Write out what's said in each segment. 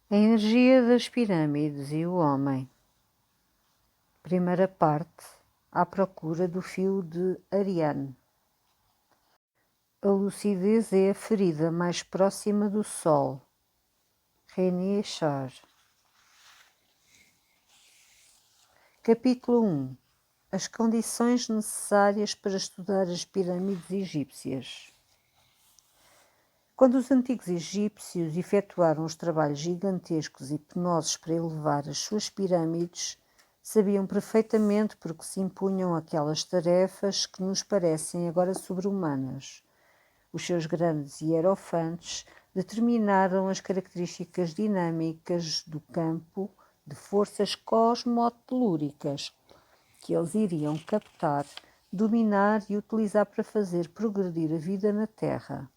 A energia das pirâmides e o homem. Primeira parte. À procura do fio de Ariane. A lucidez é a ferida mais próxima do Sol. René Char. Capítulo 1. As condições necessárias para estudar as pirâmides egípcias. Quando os antigos egípcios efetuaram os trabalhos gigantescos e penosos para elevar as suas pirâmides, sabiam perfeitamente por que se impunham aquelas tarefas que nos parecem agora sobre-humanas. Os seus grandes hierofantes determinaram as características dinâmicas do campo de forças cosmotelúricas que eles iriam captar, dominar e utilizar para fazer progredir a vida na Terra.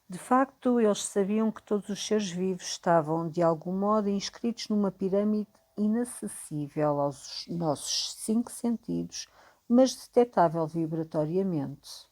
De facto, eles sabiam que todos os seres vivos estavam, de algum modo, inscritos numa pirâmide inacessível aos nossos 5 sentidos, mas detectável vibratoriamente.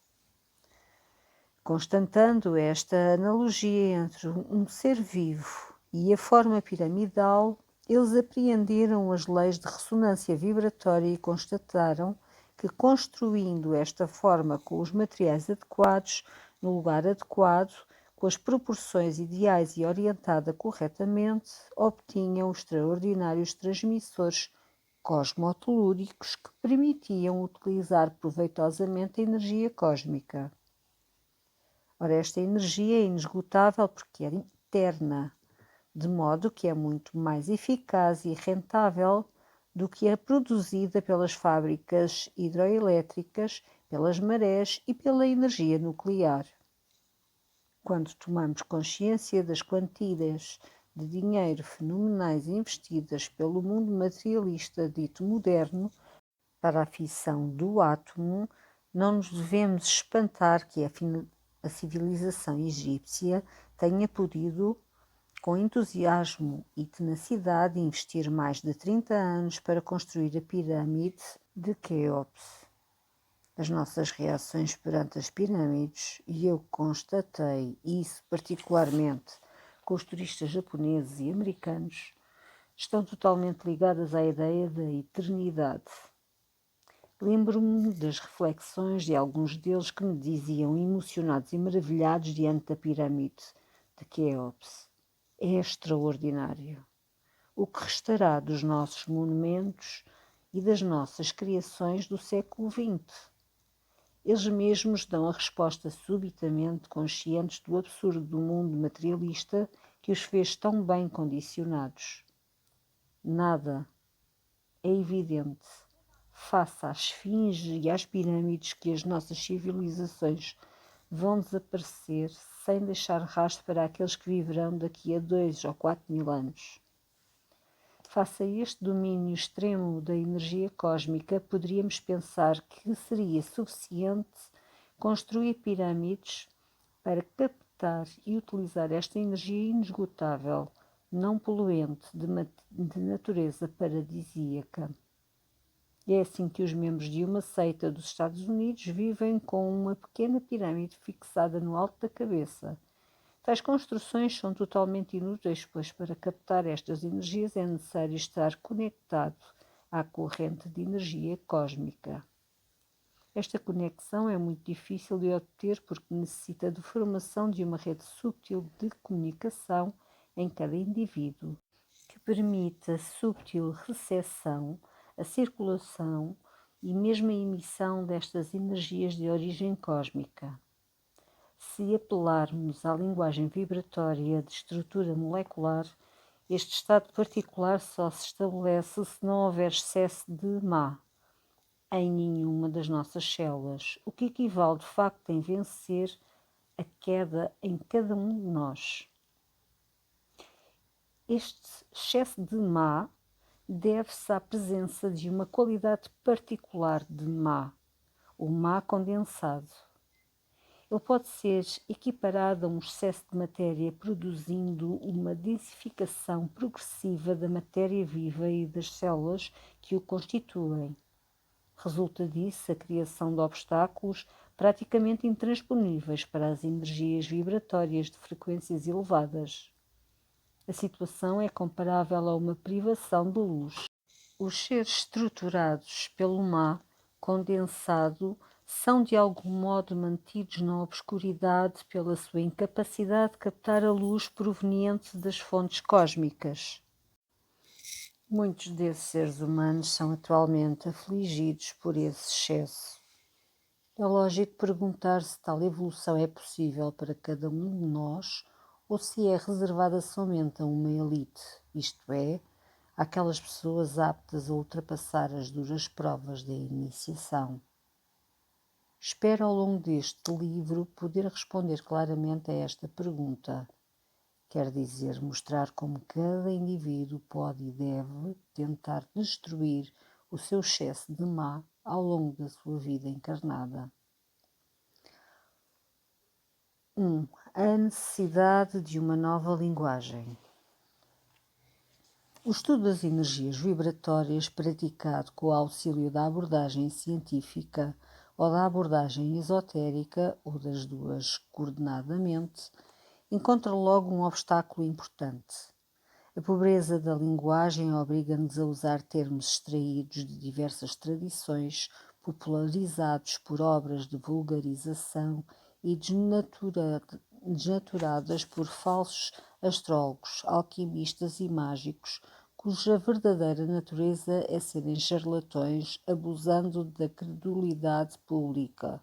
Constatando esta analogia entre um ser vivo e a forma piramidal, eles apreenderam as leis de ressonância vibratória e constataram que, construindo esta forma com os materiais adequados, no lugar adequado, com as proporções ideais e orientada corretamente, obtinham os extraordinários transmissores cosmotelúricos que permitiam utilizar proveitosamente a energia cósmica. Ora, esta energia é inesgotável porque é interna, de modo que é muito mais eficaz e rentável do que a produzida pelas fábricas hidroelétricas, pelas marés e pela energia nuclear. Quando tomamos consciência das quantias de dinheiro fenomenais investidas pelo mundo materialista dito moderno para a fissão do átomo, não nos devemos espantar que a civilização egípcia tenha podido, com entusiasmo e tenacidade, investir mais de 30 anos para construir a pirâmide de Quéops. As nossas reações perante as pirâmides, e eu constatei isso particularmente com os turistas japoneses e americanos, estão totalmente ligadas à ideia da eternidade. Lembro-me das reflexões de alguns deles que me diziam, emocionados e maravilhados diante da pirâmide de Quéops: é extraordinário. O que restará dos nossos monumentos e das nossas criações do século XX? Eles mesmos dão a resposta subitamente, conscientes do absurdo do mundo materialista que os fez tão bem condicionados. Nada. É evidente, face à esfinge e às pirâmides, que as nossas civilizações vão desaparecer sem deixar rastro para aqueles que viverão daqui a 2 ou 4 mil anos. Face a este domínio extremo da energia cósmica, poderíamos pensar que seria suficiente construir pirâmides para captar e utilizar esta energia inesgotável, não poluente, de natureza paradisíaca. É assim que os membros de uma seita dos Estados Unidos vivem com uma pequena pirâmide fixada no alto da cabeça. Tais construções são totalmente inúteis, pois para captar estas energias é necessário estar conectado à corrente de energia cósmica. Esta conexão é muito difícil de obter porque necessita de formação de uma rede subtil de comunicação em cada indivíduo, que permita subtil recepção, a circulação e mesmo a emissão destas energias de origem cósmica. Se apelarmos à linguagem vibratória de estrutura molecular, este estado particular só se estabelece se não houver excesso de Ma em nenhuma das nossas células, o que equivale de facto em vencer a queda em cada um de nós. Este excesso de Ma deve-se à presença de uma qualidade particular de Ma, o Ma condensado. Ele pode ser equiparado a um excesso de matéria, produzindo uma densificação progressiva da matéria viva e das células que o constituem. Resulta disso a criação de obstáculos praticamente intransponíveis para as energias vibratórias de frequências elevadas. A situação é comparável a uma privação de luz. Os seres estruturados pelo má condensado são de algum modo mantidos na obscuridade pela sua incapacidade de captar a luz proveniente das fontes cósmicas. Muitos desses seres humanos são atualmente afligidos por esse excesso. É lógico perguntar se tal evolução é possível para cada um de nós ou se é reservada somente a uma elite, isto é, àquelas pessoas aptas a ultrapassar as duras provas da iniciação. Espero ao longo deste livro poder responder claramente a esta pergunta. Quer dizer, mostrar como cada indivíduo pode e deve tentar destruir o seu excesso de má ao longo da sua vida encarnada. 1. A necessidade de uma nova linguagem. O estudo das energias vibratórias, praticado com o auxílio da abordagem científica ou da abordagem esotérica, ou das duas coordenadamente, encontra logo um obstáculo importante. A pobreza da linguagem obriga-nos a usar termos extraídos de diversas tradições, popularizados por obras de vulgarização e desnaturadas por falsos astrólogos, alquimistas e mágicos, cuja verdadeira natureza é serem charlatões, abusando da credulidade pública.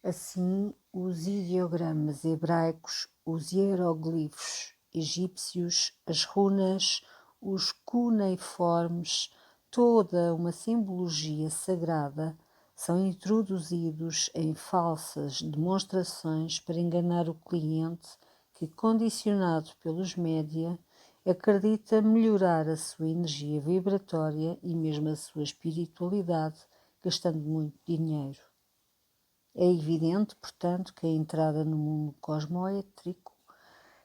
Assim, os ideogramas hebraicos, os hieroglifos egípcios, as runas, os cuneiformes, toda uma simbologia sagrada são introduzidos em falsas demonstrações para enganar o cliente que, condicionado pelos média, acredita melhorar a sua energia vibratória e mesmo a sua espiritualidade, gastando muito dinheiro. É evidente, portanto, que a entrada no mundo cosmoétrico,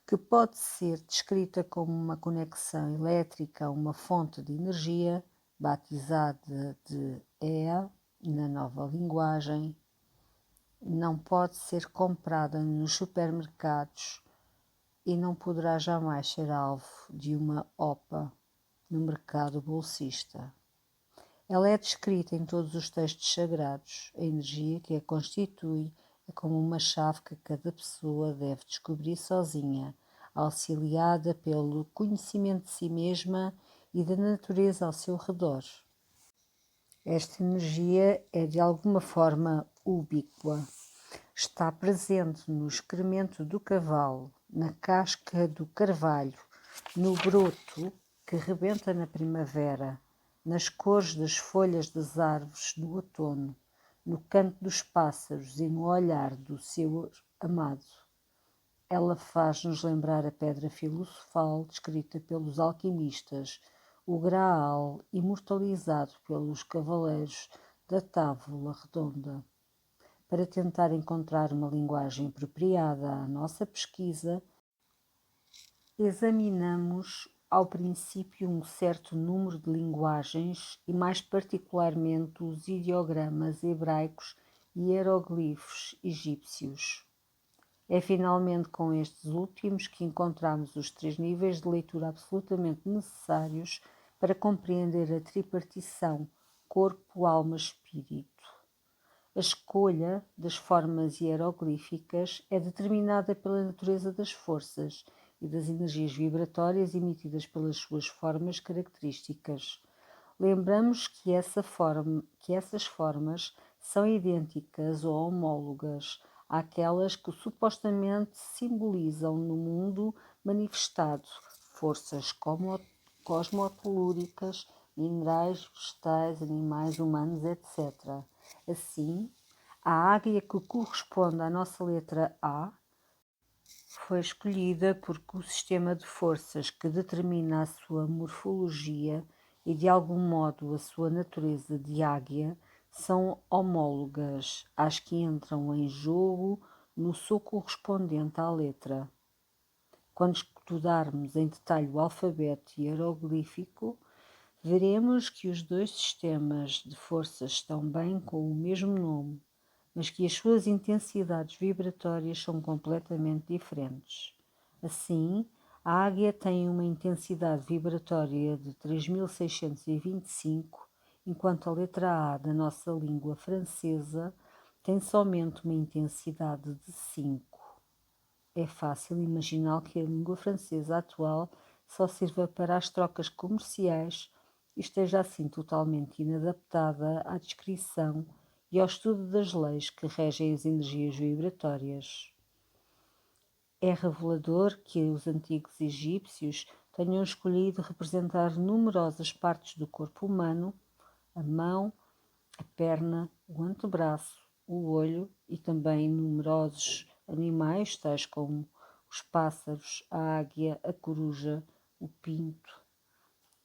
que pode ser descrita como uma conexão elétrica a uma fonte de energia, batizada de Ea, na nova linguagem, não pode ser comprada nos supermercados e não poderá jamais ser alvo de uma OPA no mercado bolsista. Ela é descrita em todos os textos sagrados. A energia que a constitui é como uma chave que cada pessoa deve descobrir sozinha, auxiliada pelo conhecimento de si mesma e da natureza ao seu redor. Esta energia é de alguma forma ubíqua. Está presente no excremento do cavalo, na casca do carvalho, no broto que rebenta na primavera, nas cores das folhas das árvores no outono, no canto dos pássaros e no olhar do seu amado. Ela faz-nos lembrar a pedra filosofal descrita pelos alquimistas, o Graal imortalizado pelos cavaleiros da Távola Redonda. Para tentar encontrar uma linguagem apropriada à nossa pesquisa, examinamos ao princípio um certo número de linguagens e mais particularmente os ideogramas hebraicos e hieroglifos egípcios. É finalmente com estes últimos que encontramos os 3 níveis de leitura absolutamente necessários para compreender a tripartição corpo, alma, espírito. A escolha das formas hieroglíficas é determinada pela natureza das forças e das energias vibratórias emitidas pelas suas formas características. Lembramos que essas formas são idênticas ou homólogas àquelas que supostamente simbolizam no mundo manifestado forças cosmotelúricas, minerais, vegetais, animais, humanos, etc. Assim, a águia que corresponde à nossa letra A foi escolhida porque o sistema de forças que determina a sua morfologia e de algum modo a sua natureza de águia são homólogas às que entram em jogo no seu correspondente à letra. Quando estudarmos em detalhe o alfabeto hieroglífico, veremos que os 2 sistemas de forças estão bem com o mesmo nome, mas que as suas intensidades vibratórias são completamente diferentes. Assim, a águia tem uma intensidade vibratória de 3625, enquanto a letra A da nossa língua francesa tem somente uma intensidade de 5. É fácil imaginar que a língua francesa atual só sirva para as trocas comerciais e esteja assim totalmente inadaptada à descrição e ao estudo das leis que regem as energias vibratórias. É revelador que os antigos egípcios tenham escolhido representar numerosas partes do corpo humano, a mão, a perna, o antebraço, o olho e também numerosos animais, tais como os pássaros, a águia, a coruja, o pinto,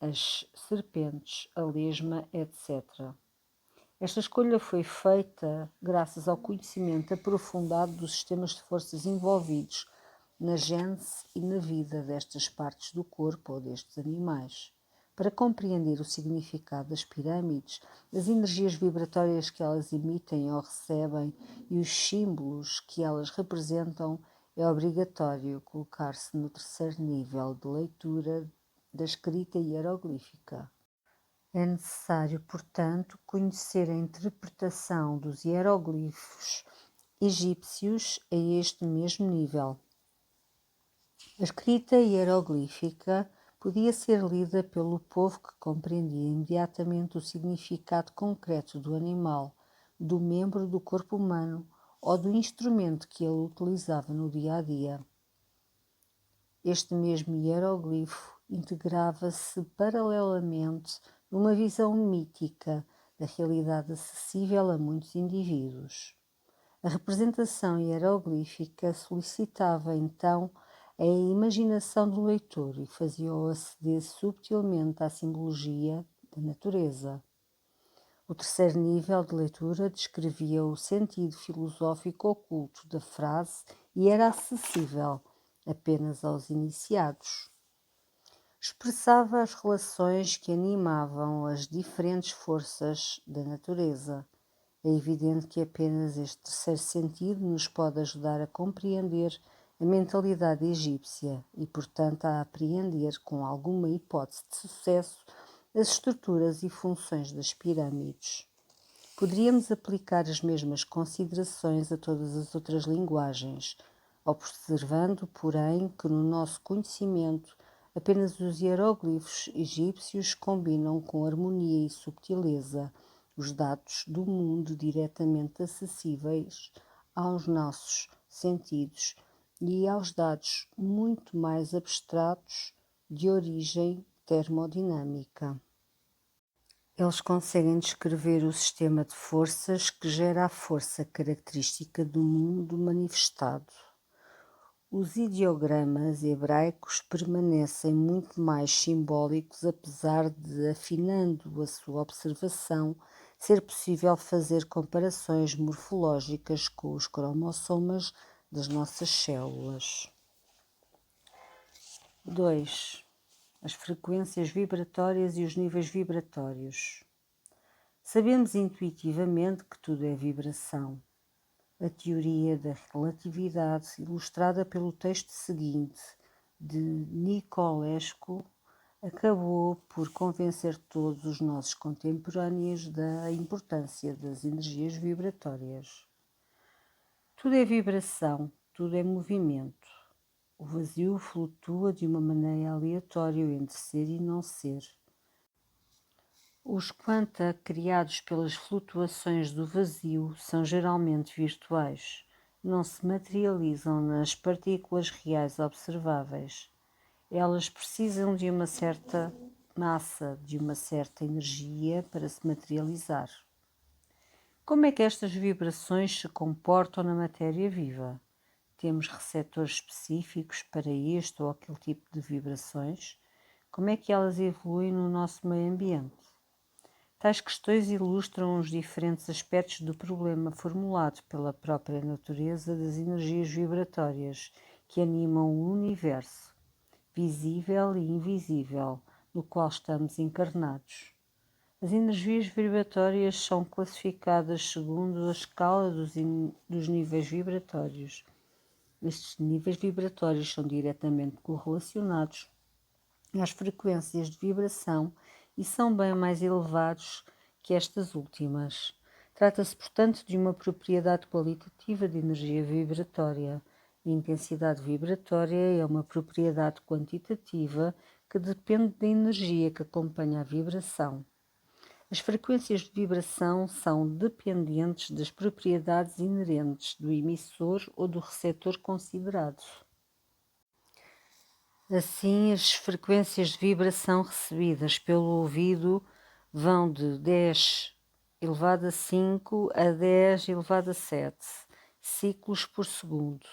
as serpentes, a lesma, etc. Esta escolha foi feita graças ao conhecimento aprofundado dos sistemas de forças envolvidos na gênese e na vida destas partes do corpo ou destes animais. Para compreender o significado das pirâmides, as energias vibratórias que elas emitem ou recebem e os símbolos que elas representam, é obrigatório colocar-se no terceiro nível de leitura da escrita hieroglífica. É necessário, portanto, conhecer a interpretação dos hieroglifos egípcios a este mesmo nível. A escrita hieroglífica podia ser lida pelo povo que compreendia imediatamente o significado concreto do animal, do membro do corpo humano ou do instrumento que ele utilizava no dia a dia. Este mesmo hieroglifo integrava-se paralelamente numa visão mítica da realidade acessível a muitos indivíduos. A representação hieroglífica solicitava então a imaginação do leitor e fazia-o aceder subtilmente à simbologia da natureza. O terceiro nível de leitura descrevia o sentido filosófico oculto da frase e era acessível apenas aos iniciados. Expressava as relações que animavam as diferentes forças da natureza. É evidente que apenas este terceiro sentido nos pode ajudar a compreender a mentalidade egípcia e, portanto, a apreender com alguma hipótese de sucesso as estruturas e funções das pirâmides. Poderíamos aplicar as mesmas considerações a todas as outras linguagens, observando, porém, que no nosso conhecimento apenas os hieroglifos egípcios combinam com harmonia e subtileza os dados do mundo diretamente acessíveis aos nossos sentidos e aos dados muito mais abstratos de origem termodinâmica. Eles conseguem descrever o sistema de forças que gera a força característica do mundo manifestado. Os ideogramas hebraicos permanecem muito mais simbólicos, apesar de, afinando a sua observação, ser possível fazer comparações morfológicas com os cromossomas das nossas células. 2. As frequências vibratórias e os níveis vibratórios. Sabemos intuitivamente que tudo é vibração. A teoria da relatividade, ilustrada pelo texto seguinte de Nicolescu, acabou por convencer todos os nossos contemporâneos da importância das energias vibratórias. Tudo é vibração, tudo é movimento. O vazio flutua de uma maneira aleatória entre ser e não ser. Os quanta criados pelas flutuações do vazio são geralmente virtuais, não se materializam nas partículas reais observáveis. Elas precisam de uma certa massa, de uma certa energia para se materializar. Como é que estas vibrações se comportam na matéria viva? Temos receptores específicos para este ou aquele tipo de vibrações? Como é que elas evoluem no nosso meio ambiente? Tais questões ilustram os diferentes aspectos do problema formulado pela própria natureza das energias vibratórias que animam o universo, visível e invisível, no qual estamos encarnados. As energias vibratórias são classificadas segundo a escala dos níveis vibratórios. Estes níveis vibratórios são diretamente correlacionados às frequências de vibração e são bem mais elevados que estas últimas. Trata-se, portanto, de uma propriedade qualitativa de energia vibratória. A intensidade vibratória é uma propriedade quantitativa que depende da energia que acompanha a vibração. As frequências de vibração são dependentes das propriedades inerentes do emissor ou do receptor considerado. Assim, as frequências de vibração recebidas pelo ouvido vão de 10 elevado a 5 a 10 elevado a 7 ciclos por segundo.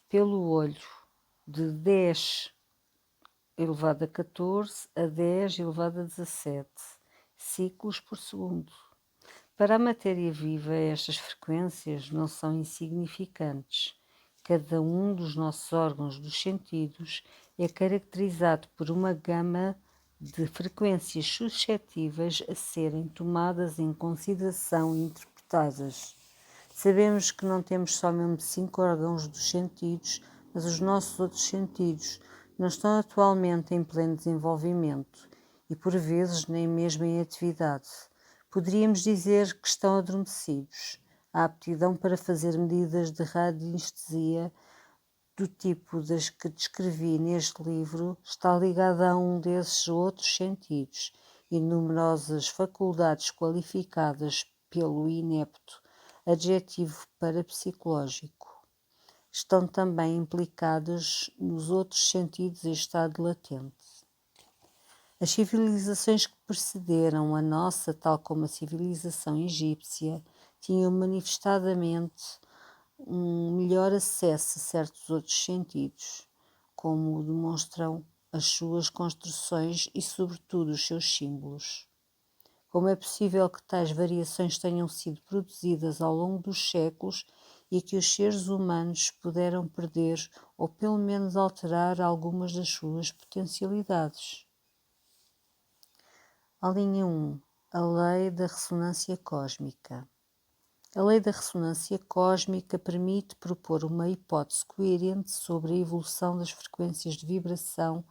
Pelo olho, de 10 elevado a 14 a 10 elevado a 17 ciclos por segundo. Para a matéria viva, estas frequências não são insignificantes. Cada um dos nossos órgãos dos sentidos é caracterizado por uma gama de frequências suscetíveis a serem tomadas em consideração e interpretadas. Sabemos que não temos só mesmo 5 órgãos dos sentidos, mas os nossos outros sentidos não estão atualmente em pleno desenvolvimento e, por vezes, nem mesmo em atividade. Poderíamos dizer que estão adormecidos. A aptidão para fazer medidas de radiestesia do tipo das que descrevi neste livro está ligada a um desses outros sentidos e numerosas faculdades qualificadas pelo inepto adjetivo parapsicológico estão também implicadas nos outros sentidos em estado latente. As civilizações que precederam a nossa, tal como a civilização egípcia, tinham manifestadamente um melhor acesso a certos outros sentidos, como o demonstram as suas construções e, sobretudo, os seus símbolos. Como é possível que tais variações tenham sido produzidas ao longo dos séculos e que os seres humanos puderam perder ou pelo menos alterar algumas das suas potencialidades? A linha 1. A lei da ressonância cósmica. A lei da ressonância cósmica permite propor uma hipótese coerente sobre a evolução das frequências de vibração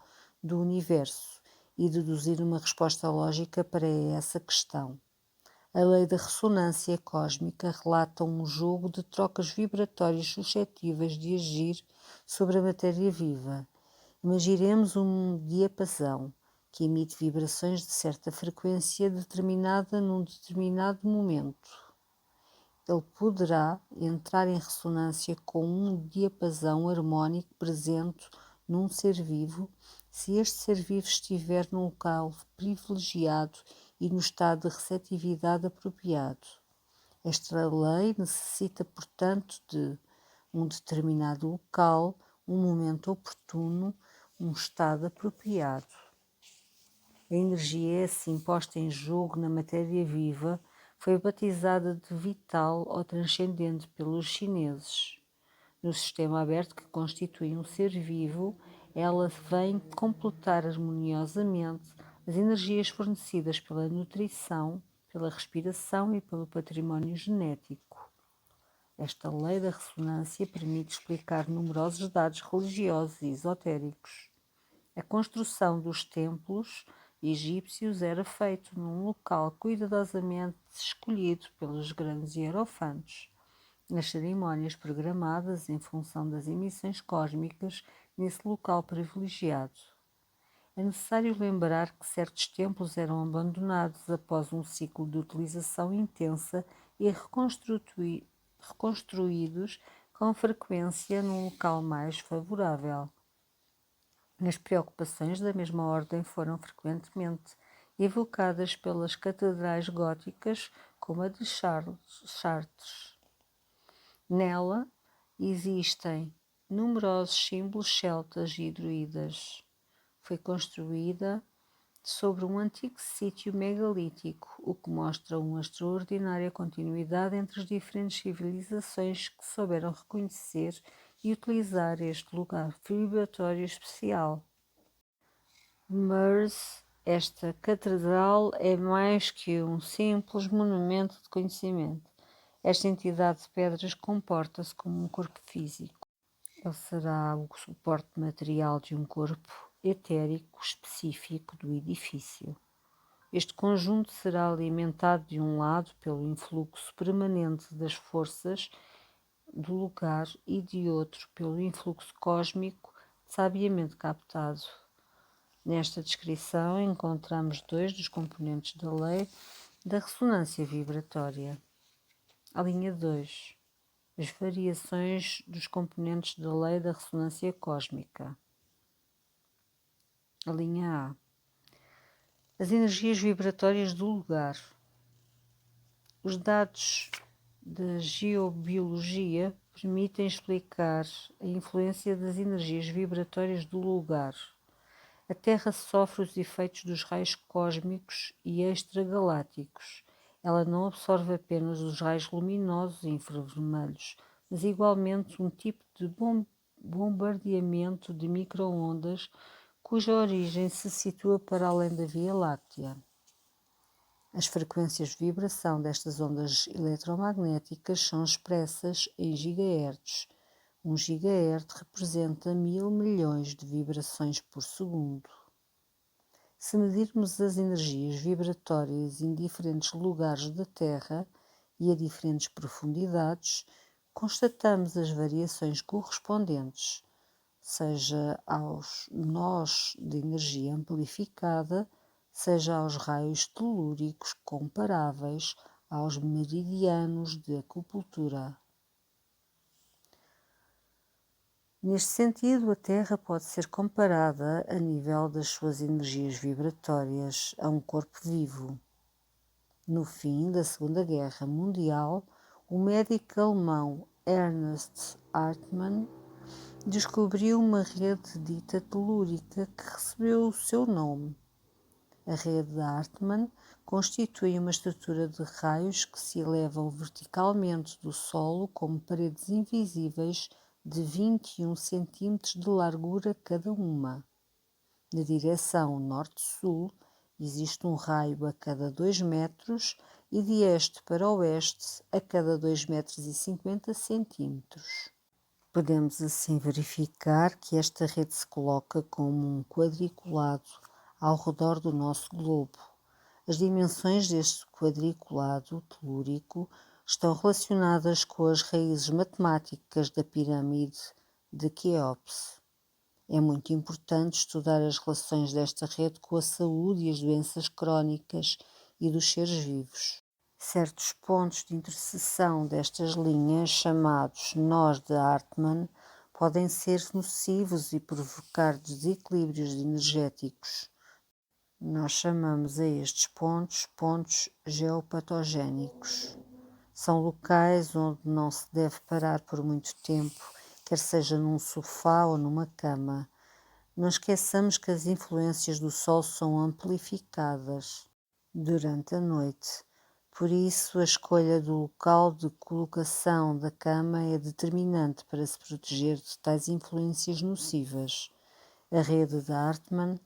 do universo e deduzir uma resposta lógica para essa questão. A lei da ressonância cósmica relata um jogo de trocas vibratórias suscetíveis de agir sobre a matéria viva. Imaginemos um diapasão que emite vibrações de certa frequência determinada num determinado momento. Ele poderá entrar em ressonância com um diapasão harmónico presente num ser vivo, se este ser vivo estiver num local privilegiado e no estado de receptividade apropriado. Esta lei necessita, portanto, de um determinado local, um momento oportuno, um estado apropriado. A energia é assim posta em jogo na matéria viva, foi batizada de vital ou transcendente pelos chineses. No sistema aberto que constitui um ser vivo, ela vem completar harmoniosamente as energias fornecidas pela nutrição, pela respiração e pelo património genético. Esta lei da ressonância permite explicar numerosos dados religiosos e esotéricos. A construção dos templos egípcios era feito num local cuidadosamente escolhido pelos grandes hierofantes. Nas cerimónias programadas em função das emissões cósmicas nesse local privilegiado. É necessário lembrar que certos templos eram abandonados após um ciclo de utilização intensa e reconstruídos com frequência num local mais favorável. As preocupações da mesma ordem foram frequentemente evocadas pelas catedrais góticas, como a de Chartres. Nela existem numerosos símbolos celtas e druidas. Foi construída sobre um antigo sítio megalítico, o que mostra uma extraordinária continuidade entre as diferentes civilizações que souberam reconhecer e utilizar este lugar vibratório especial. Mas esta catedral é mais que um simples monumento de conhecimento. Esta entidade de pedras comporta-se como um corpo físico. Ele será o suporte material de um corpo etérico específico do edifício. Este conjunto será alimentado de um lado pelo influxo permanente das forças do lugar e de outro pelo influxo cósmico sabiamente captado. Nesta descrição encontramos dois dos componentes da lei da ressonância vibratória. A linha 2. As variações dos componentes da lei da ressonância cósmica. A linha A. As energias vibratórias do lugar. Os dados da geobiologia permitem explicar a influência das energias vibratórias do lugar. A Terra sofre os efeitos dos raios cósmicos e extragalácticos. Ela não absorve apenas os raios luminosos e infravermelhos, mas igualmente um tipo de bombardeamento de micro-ondas cuja origem se situa para além da Via Láctea. As frequências de vibração destas ondas eletromagnéticas são expressas em gigahertz. 1 GHz representa 1000 milhões de vibrações por segundo. Se medirmos as energias vibratórias em diferentes lugares da Terra e a diferentes profundidades, constatamos as variações correspondentes, seja aos nós de energia amplificada, seja aos raios telúricos comparáveis aos meridianos de acupuntura. Neste sentido, a Terra pode ser comparada, a nível das suas energias vibratórias, a um corpo vivo. No fim da Segunda Guerra Mundial, o médico alemão Ernst Hartmann descobriu uma rede dita telúrica que recebeu o seu nome. A rede de Hartmann constitui uma estrutura de raios que se elevam verticalmente do solo como paredes invisíveis de 21 cm de largura cada uma. Na direção norte-sul, existe um raio a cada 2 metros e de este para oeste a cada 2,50 metros. Podemos assim verificar que esta rede se coloca como um quadriculado ao redor do nosso globo. As dimensões deste quadriculado telúrico estão relacionadas com as raízes matemáticas da pirâmide de Quéops. É muito importante estudar as relações desta rede com a saúde e as doenças crónicas e dos seres vivos. Certos pontos de interseção destas linhas, chamados nós de Hartmann, podem ser nocivos e provocar desequilíbrios energéticos. Nós chamamos a estes pontos geopatogénicos. São locais onde não se deve parar por muito tempo, quer seja num sofá ou numa cama. Não esqueçamos que as influências do Sol são amplificadas durante a noite. Por isso, a escolha do local de colocação da cama é determinante para se proteger de tais influências nocivas. A rede de Hartmann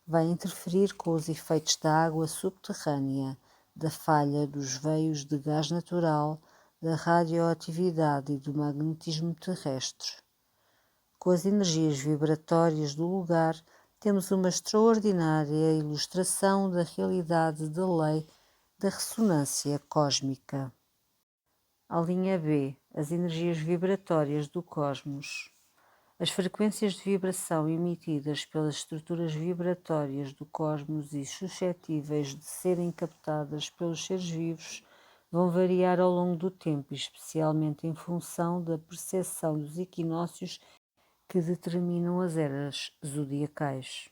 vai interferir com os efeitos da água subterrânea, da falha dos veios de gás natural, da radioatividade e do magnetismo terrestre. Com as energias vibratórias do lugar, temos uma extraordinária ilustração da realidade da lei da ressonância cósmica. A linha B. As energias vibratórias do cosmos. As frequências de vibração emitidas pelas estruturas vibratórias do cosmos e suscetíveis de serem captadas pelos seres vivos vão variar ao longo do tempo, especialmente em função da precessão dos equinócios que determinam as eras zodiacais.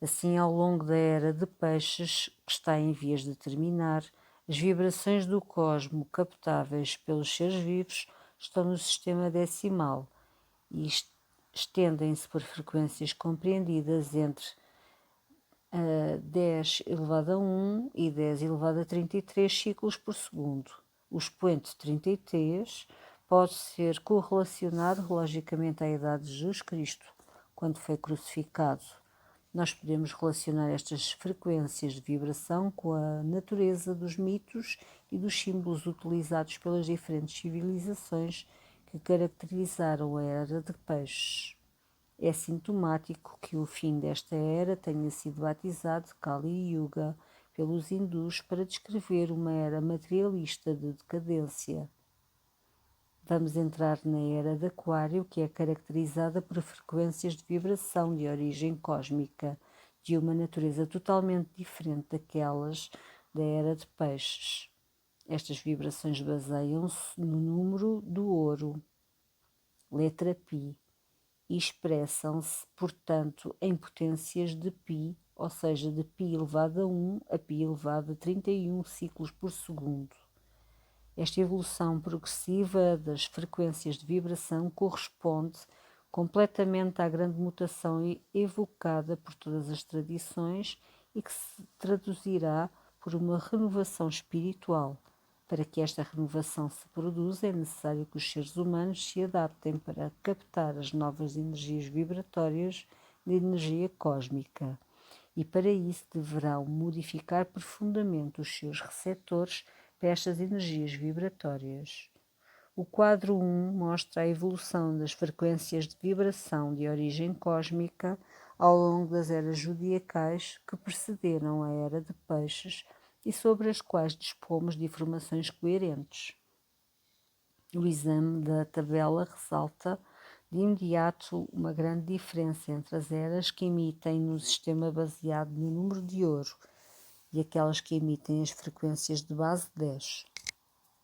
Assim, ao longo da era de Peixes, que está em vias de terminar, as vibrações do cosmo captáveis pelos seres vivos estão no sistema decimal e estendem-se por frequências compreendidas entre 10 elevado a 1 e 10 elevado a 33 ciclos por segundo. O expoente 33 pode ser correlacionado logicamente à idade de Jesus Cristo, quando foi crucificado. Nós podemos relacionar estas frequências de vibração com a natureza dos mitos e dos símbolos utilizados pelas diferentes civilizações que que caracterizaram a Era de Peixes. É sintomático que o fim desta era tenha sido batizado de Kali Yuga pelos hindus para descrever uma era materialista de decadência. Vamos entrar na Era de Aquário, que é caracterizada por frequências de vibração de origem cósmica, de uma natureza totalmente diferente daquelas da Era de Peixes. Estas vibrações baseiam-se no número do ouro, letra π, e expressam-se, portanto, em potências de π, ou seja, de π elevado a 1 a π elevado a 31 ciclos por segundo. Esta evolução progressiva das frequências de vibração corresponde completamente à grande mutação evocada por todas as tradições e que se traduzirá por uma renovação espiritual. Para que esta renovação se produza, é necessário que os seres humanos se adaptem para captar as novas energias vibratórias de energia cósmica. E para isso deverão modificar profundamente os seus receptores para estas energias vibratórias. O quadro 1 mostra a evolução das frequências de vibração de origem cósmica ao longo das eras zodiacais que precederam a Era de Peixes e sobre as quais dispomos de informações coerentes. O exame da tabela ressalta de imediato uma grande diferença entre as eras que emitem no sistema baseado no número de ouro e aquelas que emitem as frequências de base 10.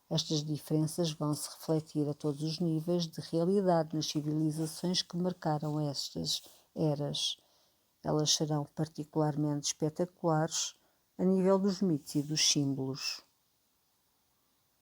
Estas diferenças vão se refletir a todos os níveis de realidade nas civilizações que marcaram estas eras. Elas serão particularmente espetaculares a nível dos mitos e dos símbolos.